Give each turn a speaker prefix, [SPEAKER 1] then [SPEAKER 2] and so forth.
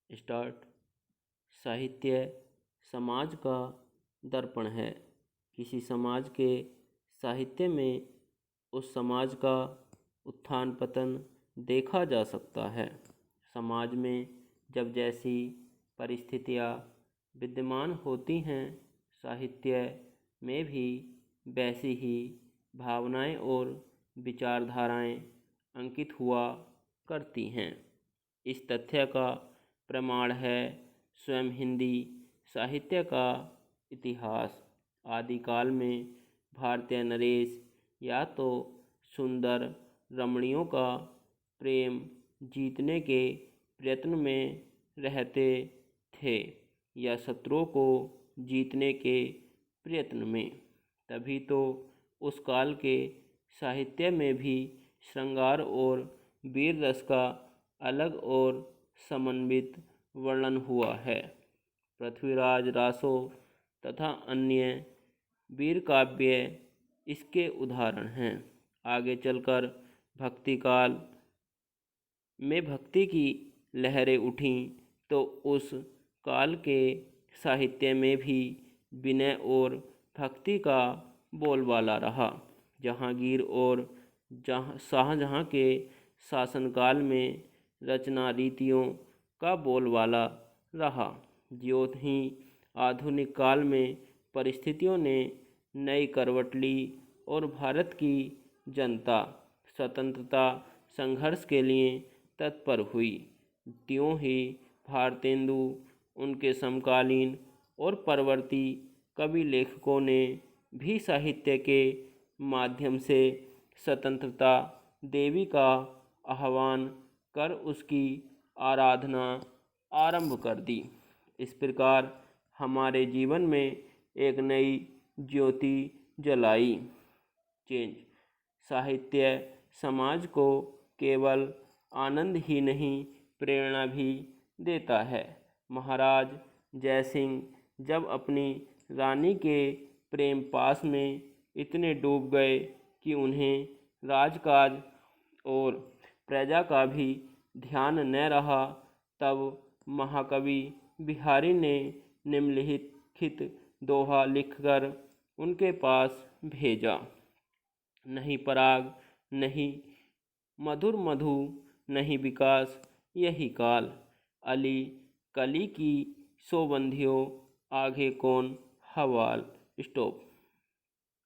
[SPEAKER 1] Start. साहित्य समाज का दर्पण है। किसी समाज के साहित्य में उस समाज का उत्थान पतन देखा जा सकता है। समाज में जब जैसी परिस्थितियाँ विद्यमान होती हैं, साहित्य में भी वैसी ही भावनाएं और विचारधाराएं अंकित हुआ करती हैं। इस तथ्य का प्रमाण है स्वयं हिंदी साहित्य का इतिहास। आदिकाल में भारतीय नरेश या तो सुंदर रमणियों का प्रेम जीतने के प्रयत्न में रहते थे या शत्रुओं को जीतने के प्रयत्न में। तभी तो उस काल के साहित्य में भी श्रृंगार और वीर रस का अलग और समन्वित वर्णन हुआ है। पृथ्वीराज रासो तथा अन्य वीर काव्य इसके उदाहरण हैं। आगे चलकर भक्ति काल में भक्ति की लहरें उठीं तो उस काल के साहित्य में भी विनय और भक्ति का बोलबाला रहा। जहांगीर और शाहजहां के शासनकाल में रचना रीतियों का बोलबाला रहा। ज्यों ही आधुनिक काल में परिस्थितियों ने नई करवट ली और भारत की जनता स्वतंत्रता संघर्ष के लिए तत्पर हुई, त्यों ही भारतेंदु, उनके समकालीन और परवर्ती कवि लेखकों ने भी साहित्य के माध्यम से स्वतंत्रता देवी का आह्वान कर उसकी आराधना आरंभ कर दी। इस प्रकार हमारे जीवन में एक नई ज्योति जलाई। चेंज। साहित्य समाज को केवल आनंद ही नहीं, प्रेरणा भी देता है। महाराज जयसिंह जब अपनी रानी के प्रेम पास में इतने डूब गए कि उन्हें राजकाज और प्रजा का भी ध्यान न रहा, तब महाकवि बिहारी ने निम्नलिखित दोहा लिखकर उनके पास भेजा। नहीं पराग नहीं मधुर मधु, नहीं विकास यही काल। अली कली की सोबंधियों, आगे कौन हवाल। स्टॉप।